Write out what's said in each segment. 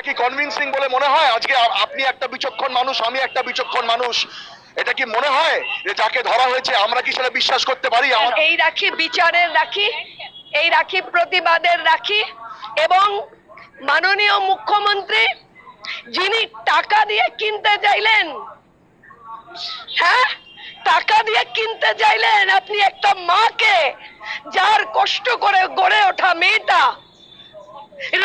কি কনভিন্সিং বলে মনে হয়? আজকে আপনি একটা বিচক্ষণ মানুষ, আমি একটা বিচক্ষণ মানুষ, এটা কি মনে হয় যে যাকে ধরা হয়েছে আমরা কি সেটা বিশ্বাস করতে পারি? এই রাখি বিচারের রাখি, এই রাখি প্রতিবাদের রাখি, এবং মাননীয় মুখ্যমন্ত্রী যিনি টাকা দিয়ে কিনতে চাইলেন, হ্যাঁ টাকা দিয়ে কিনতে চাইলেন আপনি একটা মাকে, যার কষ্ট করে গড়ে ওঠা মেয়েটা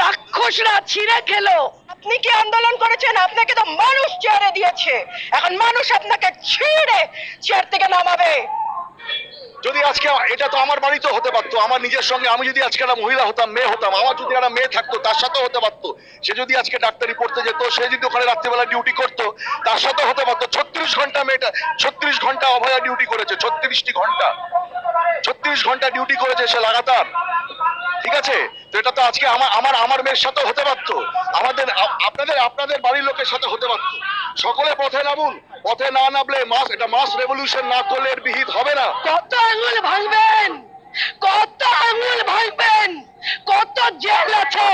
রাক্ষসরা ছিঁড়ে খেলো। আপনি কি আন্দোলন করেছেন? আপনাকে তো মানুষ চেয়ারে দিয়েছে, এখন মানুষ আপনাকে ছিঁড়ে চেয়ার থেকে নামাবে। যদি আজকে এটা তো আমার বাড়িতে হতে পারতো, আমার নিজের সঙ্গে আমি যদি আজকে একটা মহিলা হতাম, মেয়ে হতাম, আমার যদি একটা মেয়ে থাকতো তার সাথেও হতে পারতো। সে যদি আজকে ডাক্তারি পড়তে যেত, সে যদি ওখানে রাত্রিবেলা ডিউটি করতো তার সাথেও হতে পারতো। 36 ঘন্টা মেয়েটা, 36 ঘন্টা অভয়া ডিউটি করেছে, 36টি ঘন্টা, 36 ঘন্টা ডিউটি করেছে সে লাগাতার। ঠিক আছে, তো এটা তো আজকে আমার মেয়ের সাথে হতে পারতো, আমাদের আপনাদের বাড়ির লোকের সাথে হতে পারতো। সকলে পথে নামুন, পথে না নামলে এটা মাস রেভলিউশন না করলে এর বিহিত হবে না। কত আঙুল ভাঙবেন, কত আঙুল ভাঙবেন, কত জেল আছে?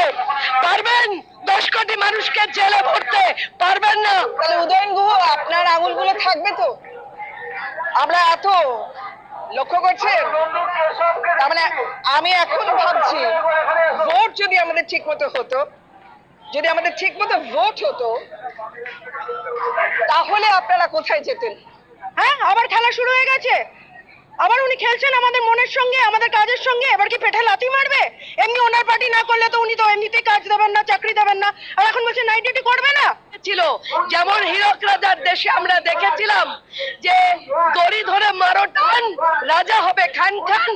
পারবেন 10 কোটি মানুষকে জেলে ভরতে? পারবেন না। তাহলে উদয়ন গুহ আপনার আঙুলগুলো থাকবে তো? আমরা এত লক্ষ্য করছেন, তার মানে আমি এখন ভাবছি ভোট যদি আমাদের ঠিক মতো হতো, যদি আমাদের ঠিক মতো ভোট হতো, তাহলে আপনারা কোথায় যেতেন? হ্যাঁ, আবার খেলা শুরু হয়ে গেছে, আবার উনি খেলছেন আমাদের মনের সঙ্গে, আমাদের কাজের সঙ্গে। এবার কি পেটে লাথি মারবে? এমনি ওনার পার্টি না করলে তো উনি তো এমনিতেই কাজ দেবেন না, চাকরি দেবেন না, আর এখন বলছে নাইট ডিউটি করবে না। ছিল যেমন হীরক রাজার দেশে আমরা দেখেছিলাম যে দড়ি ধরে মারো টান, রাজা হবে খান খান।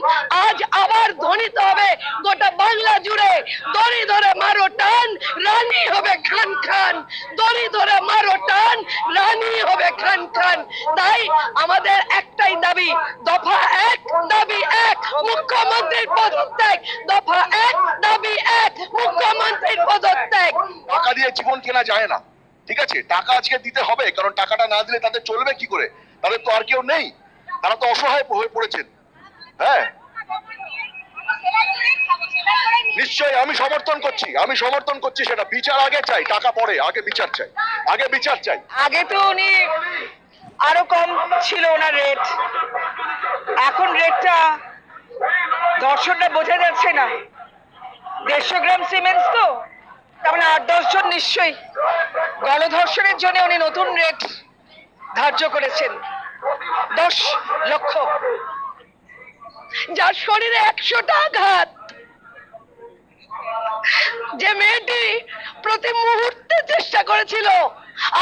আজ আবার ধ্বনিত হবে গোটা বাংলা জুড়ে, দড়ি ধরে মারো টান, রানী হবে খান খান। দড়ি ধরে মারো টান, রানী হবে খান খান। তাই আমাদের একটাই দাবি, দফা 1 দাবি 1 মুখ্যমন্ত্রীর পদত্যাগ। দফা 1 দাবি 1 মুখ্যমন্ত্রীর পদত্যাগ। টাকা দিয়ে জীবন কেনা যায় না, ঠিক আছে? টাকা আজকে দিতে হবে, কারণ টাকাটা না দিলে তাদের চলবে কি করে? তাদের তো আর কেউ নেই, তারা তো অসহায় হয়ে পড়েছেন। হ্যাঁ, নিশ্চয়ই আমি সমর্থন করছি সেটা। বিচার আগে চাই, টাকা পরে, আগে বিচার চাই, আগে বিচার চাই। আগে তো উনি আরো কম ছিল ওনার রেট, এখন রেটটা দর্শকরা বোঝা যাচ্ছে না। 150 গ্রাম সিমেন্টস তো, তার মানে 8-10 জন নিশ্চয়ই গণধর্ষণের জন্য উনি নতুন রেট ধার্য করেছেন, 10 লক্ষ। যার শরীরে 100টা আঘাত, যে মেয়েটি প্রতি মুহূর্তে চেষ্টা করেছিল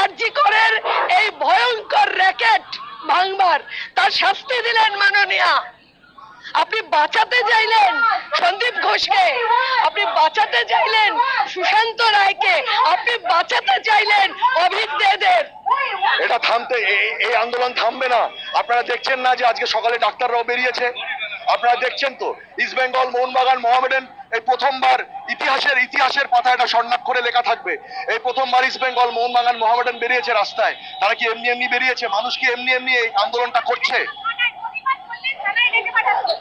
আরজি করের এই ভয়ঙ্কর র্যাকেট ভাঙবার, তার শাস্তি দিলেন মাননীয়া। আপনি বাঁচাতে চাইলেন সন্দীপ ঘোষকে, আপনি বাঁচাতে চাইলেন সুশান্ত রায়কে, আপনি বাঁচাতে চাইলেন অভিজ্ঞদের। এটা থামতে, এই আন্দোলন থামবে না। আপনারা দেখছেন না যে আজকে সকালে ডাক্তাররাও বেরিয়েছে? আপনারা দেখছেন তো, ইস্ট বেঙ্গল মোহনবাগান মোহামেডান এই প্রথমবার ইতিহাসের পাতায় এটা স্বর্ণাক্ষরে লেখা থাকবে। এই প্রথমবার ইস্ট বেঙ্গল মোহনবাগান মোহামেডান বেরিয়েছে রাস্তায়। তারা কি এমনি বেরিয়েছে? মানুষ কি এমনি এই আন্দোলনটা করছে?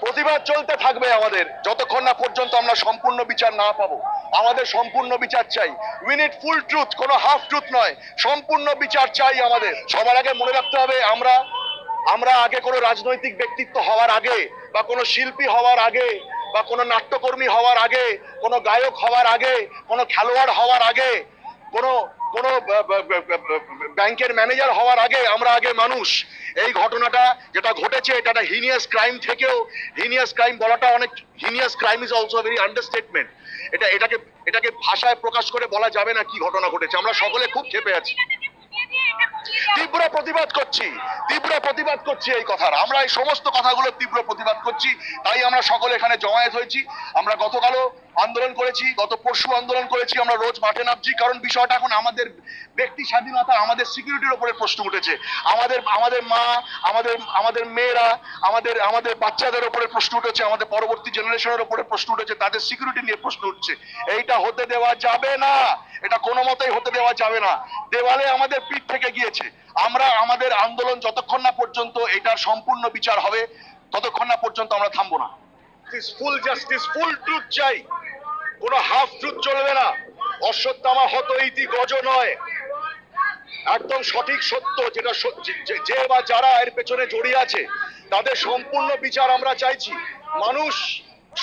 প্রতিবাদ চলতে থাকবে আমাদের, যতক্ষণ না পর্যন্ত আমরা সম্পূর্ণ বিচার না পাবো। আমাদের সম্পূর্ণ বিচার চাই। উই নিড ফুল ট্রুথ, কোনো হাফ ট্রুথ নয়, সম্পূর্ণ বিচার চাই আমাদের। সবার আগে মনে রাখতে হবে, আমরা আগে কোনো রাজনৈতিক ব্যক্তিত্ব হওয়ার আগে, বা কোনো শিল্পী হওয়ার আগে, বা কোনো নাট্যকর্মী হওয়ার আগে, কোনো গায়ক হওয়ার আগে, কোনো খেলোয়াড় হওয়ার আগে, কোনো ব্যাংকের ম্যানেজার হওয়ার আগে আমরা আগে মানুষ। এই ঘটনাটা যেটা ঘটেছে, এটা একটা হিনিয়াস ক্রাইম থেকেও হিনিয়াস ক্রাইম বলাটা অনেক, heinous crime is also very understatement. এটাকে ভাষায় প্রকাশ করে বলা যাবে না কি ঘটনা ঘটেছে। আমরা সকলে খুব ক্ষেপে আছি, তীব্র প্রতিবাদ করছি এই কথার। আমরা এই সমস্ত কথাগুলো তীব্র প্রতিবাদ করছি, তাই আমরা সকলে এখানে জমায়েত হয়েছি। আমরা গতকালও আন্দোলন করেছি, গত পরশু আন্দোলন করেছি, আমরা রোজ মাঠে নামছি, কারণ বিষয়টা এখন আমাদের ব্যক্তি স্বাধীনতা, আমাদের সিকিউরিটির উপরে প্রশ্ন উঠেছে। আমাদের মা, আমাদের মেয়েরা, আমাদের বাচ্চাদের উপরে প্রশ্ন উঠেছে, আমাদের পরবর্তী জেনারেশনের উপরে প্রশ্ন উঠেছে, তাদের সিকিউরিটি নিয়ে প্রশ্ন উঠছে। এইটা হতে দেওয়া যাবে না, এটা কোনো মতেই হতে দেওয়া যাবে না। দেওয়ালে আমাদের পিঠ থেকে গিয়েছে। আমরা আমাদের আন্দোলন যতক্ষণ না পর্যন্ত এটার সম্পূর্ণ বিচার হবে, ততক্ষণ না পর্যন্ত আমরা থামবো না। ফুল জাস্টিস, ফুল ট্রুথ চাই, কোনো হাফ ট্রুথ চলবে না। অশ্বত্থামা হত ইতি গজ নয়, একদম সঠিক সত্য, যেটা যে বা যারা এর পেছনে জড়িয়ে আছে তাদের সম্পূর্ণ বিচার আমরা চাইছি। মানুষ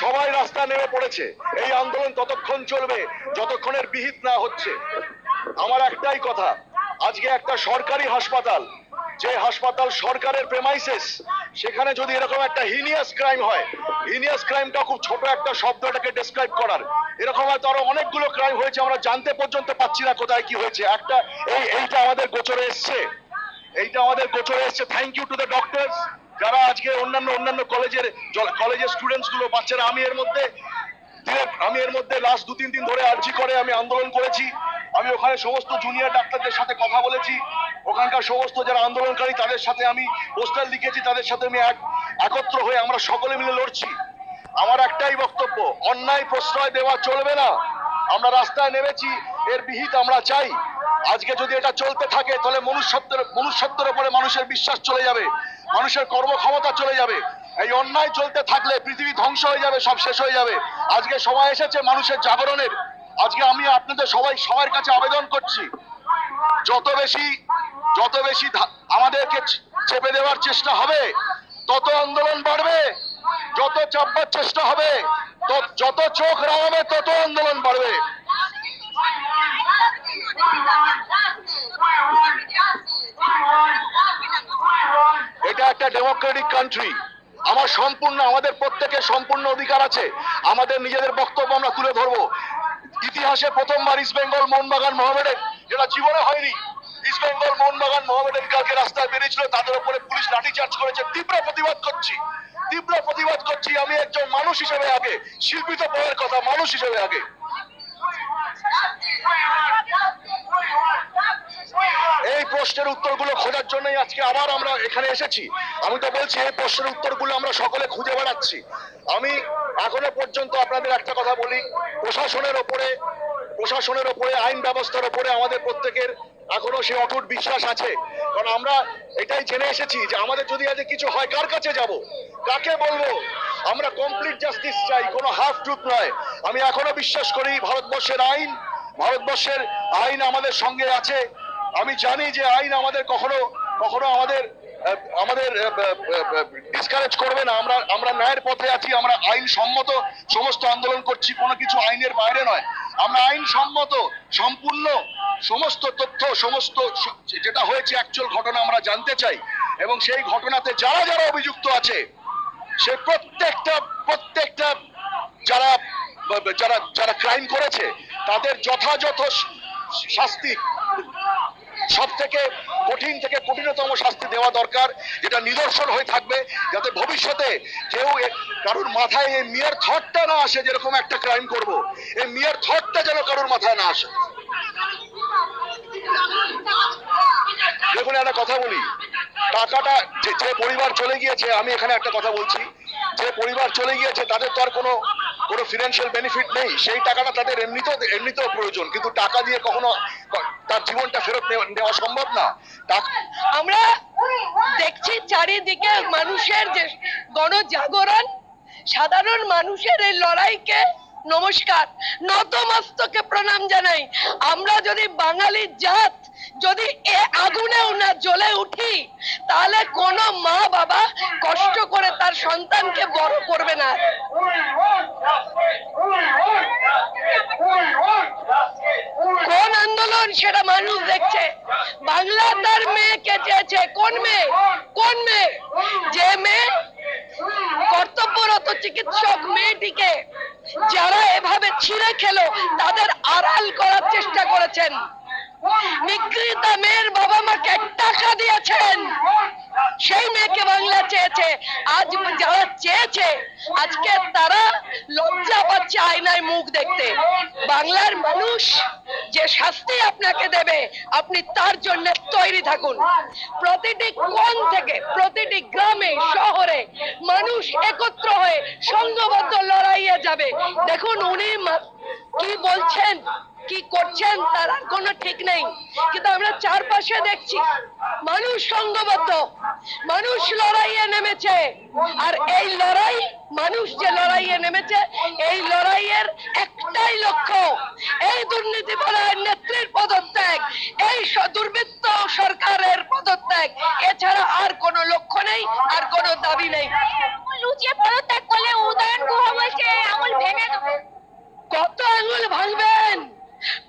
সবাই রাস্তা নেমে পড়েছে, এই আন্দোলন ততক্ষণ চলবে যতক্ষণের বিহিত না হচ্ছে। আমার একটাই কথা, আজকে একটা সরকারি হাসপাতাল, যে হাসপাতাল সরকারের প্রেমাইসেস, সেখানে যদি এরকম একটা হিনিয়াস ক্রাইম হয়, হিনিয়াস ক্রাইমটা খুব ছোট একটা শব্দ এটাকে ডেসক্রাইব করার, এরকম হয়তো আরো অনেকগুলো ক্রাইম হয়েছে, আমরা জানতে পর্যন্ত পাচ্ছি না কোথায় কি হয়েছে। একটা এইটা আমাদের গোচরে এসছে, এইটা আমাদের গোচরে এসছে। Thank you to the doctors, যারা আজকে অন্যান্য কলেজের স্টুডেন্টস গুলো, বাচ্চারা, আমি এর মধ্যে লাস্ট 2-3 দিন ধরে আর্জি করে আমি আন্দোলন করেছি। আমি ওখানে সমস্ত জুনিয়র ডাক্তারদের সাথে কথা বলেছি, ওখানকার সমস্ত যারা আন্দোলনকারী তাদের সাথে আমি পোস্টার লিখেছি, তাদের সাথে আমি একত্র হয়ে আমরা সকলে মিলে লড়ছি। আমার একটাই বক্তব্য, অন্যায় প্রশ্রয় দেওয়া চলবে না। আমরা রাস্তায় নেমেছি, এর বিহিত আমরা চাই। আজকে যদি এটা চলতে থাকে তাহলে মনুষ্যত্বের উপরে মানুষের বিশ্বাস চলে যাবে, মানুষের কর্মক্ষমতা চলে যাবে। এই অন্যায় চলতে থাকলে পৃথিবী ধ্বংস হয়ে যাবে, সব শেষ হয়ে যাবে। আজকে সময় এসেছে মানুষের জাগরণের। আজকে আমি আপনাদের সবার কাছে আবেদন করছি, যত বেশি আমাদেরকে চেপে দেওয়ার চেষ্টা হবে তত আন্দোলন বাড়বে, যত চাপবার চেষ্টা হবে, যত চোখ রাঙাবে তত আন্দোলন বাড়বে। এটা একটা ডেমোক্রেটিক কান্ট্রি, আমাদের প্রত্যেকের সম্পূর্ণ অধিকার আছে, আমাদের নিজেদের বক্তব্য আমরা তুলে ধরবো। ইতিহাসে প্রথমবার ইস্ট বেঙ্গল মোহনবাগান মোহামেডান, যেটা জীবনে হয়নি, ইস্ট বেঙ্গল মোহনবাগান মোহামেডান কালকে রাস্তায় বেরিয়েছিল, তাদের উপরে পুলিশ লাঠিচার্জ করেছে। তীব্র প্রতিবাদ করছি আমি একজন মানুষ হিসেবে আগে, শিল্পী তো পরের কথা, মানুষ হিসেবে আগে। এই প্রশ্নের উত্তরগুলো খোঁজার জন্যই আজকে আবার আমরা এখানে এসেছি। আমি তো বলছি এই প্রশ্নের উত্তরগুলো আমরা সকলে খুঁজে বেড়াচ্ছি। আমি এখনো পর্যন্ত আপনাদের একটা কথা বলি, প্রশাসনের ওপরে আইন ব্যবস্থার ওপরে আমাদের প্রত্যেকের এখনো সেই অটুট বিশ্বাস আছে। কারণ আমরা এটাই জেনে এসেছি যে আমাদের যদি আজ কিছু হয় কার কাছে যাব, কাকে বলবো? আমরা কমপ্লিট জাস্টিস চাই, কোনো হাফ ট্রুথ নয়। আমি এখনো বিশ্বাস করি ভারতবর্ষের আইন আমাদের সঙ্গে আছে। আমি জানি যে আইন আমাদের কখনো আমাদের ডিসকারেজ করবে না। আমরা ন্যায়ের পথে আছি, আমরা আইন সম্মত সমস্ত আন্দোলন করছি, কোনো কিছু আইনের বাইরে নয়। আমরা আইন সম্মত সম্পূর্ণ সমস্ত তথ্য, সমস্ত যেটা হয়েছে অ্যাকচুয়াল ঘটনা আমরা জানতে চাই, এবং সেই ঘটনাতে যারা অভিযুক্ত আছে সে প্রত্যেকটা যারা ক্রাইম করেছে তাদের যথাযথ শাস্তি, সব থেকে কঠিন থেকে কঠিনতম শাস্তি দেওয়া দরকার, যেটা নিদর্শন হয়ে থাকবে, যাতে ভবিষ্যতে কেউ কারোর মাথায় এই মিয়ার থটটা না আসে যেরকম একটা ক্রাইম করব, এই মিয়ার থটটা যেন কারোর মাথায় না আসে। দেখুন একটা কথা বলি, টাকাটা যে পরিবার চলে গিয়েছে, আমি এখানে একটা কথা বলছি, যে পরিবার চলে গিয়েছে তাদের তো আর কোনো ফিনান্সিয়াল বেনিফিট নেই, সেই টাকাটা তাদের এমনিতেও প্রয়োজন, কিন্তু টাকা দিয়ে কখনো তার জীবনটা ফেরত নেওয়া সম্ভব না। আমরা দেখছি চারিদিকে মানুষের যে গণজাগরণ, সাধারণ মানুষের এই লড়াইকে নমস্কার, নতমস্তকে প্রণাম জানাই। আমরা যদি বাঙালি জাত যদি এ আগুনেও না জ্বলে উঠি, তাহলে কোন মা বাবা কষ্ট করে তার সন্তানকে বড় করবে না। কোন আন্দোলন সেটা মানুষ দেখছে। বাংলা তার মেয়েকে চেয়েছে, কোন মেয়ে? যে মেয়ে কর্তব্যরত চিকিৎসক মেয়েটিকে যারা এভাবে ছিঁড়ে খেলো তাদের আড়াল করার চেষ্টা করেছেন। নিগৃহীতা মেয়ের বাবা মাকে টাকা দিয়েছেন, সেই মেয়েকে বাংলা চেয়েছে। আজ যারা চেয়েছে আজকে তারা লজ্জা পাচ্ছে আয়নায় মুখ দেখতে। বাংলার মানুষ যে শাস্তি আপনাকে দেবে আপনি তার জন্য তৈরি থাকুন। প্রতিটি কোণ থেকে, প্রতিটি গ্রামে শহরে মানুষ একত্র হয়ে সংঘবদ্ধ লড়াইয়ে যাবে। দেখুন উনি কি বলছেন, কি করছেন তার আর কোনো ঠিক নেই, কিন্তু আমরা চারপাশে দেখছি মানুষ সংঘবদ্ধ, মানুষ লড়াইয়ে নেমেছে। আর এই লড়াই, মানুষ যে লড়াইয়ে নেমেছে, এই লড়াইয়ের একটাই লক্ষ্য, এই দুর্নীতি পরায়ণ নেত্রীর পদত্যাগ, এই দুর্বৃত্ত সরকারের পদত্যাগ, এছাড়া আর কোনো লক্ষ্য নেই, আর কোনো দাবি নেই। লুচিয়ে পদত্যাগ করলে উদয়ন গুহ বলছে আঙুল ভেঙে দেবো। কত আঙুল ভাঙবেন,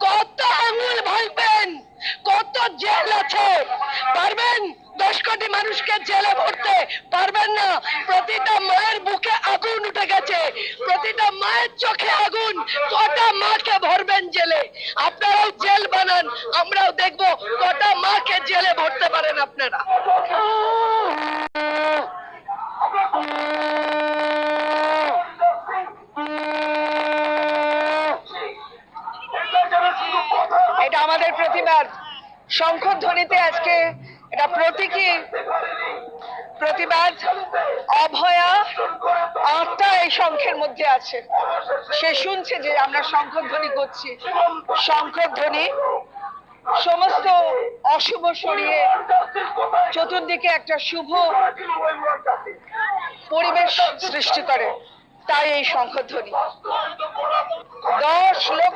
কত আঙুল ভাঙবেন, কত জেল আছে, পারবেন 10 কোটি মানুষকে জেলে ভরতে? পারবেন না। প্রতিটা মায়ের বুকে আগুন উঠে গেছে, প্রতিটা মায়ের চোখে আগুন, কটা মাকে ভরবেন জেলে? আপনারাও জেল বানান, আমরাও দেখবো কটা মাকে জেলে ভরতে পারেন আপনারা। এটা আমাদের প্রতিবাদ, শঙ্খধ্বনিতে আজকে এটা প্রতীকী প্রতিবাদ। অভয়া আত্মা এই শঙ্খের মধ্যে আছে, সে শুনছে যে আমরা শঙ্খধ্বনি করছি। শঙ্খধ্বনি সমস্ত অশুভ সরিয়ে চতুর্দিকে একটা শুভ পরিবেশ সৃষ্টি করে, তাই এই শঙ্খধ্বনি। 10 লক্ষ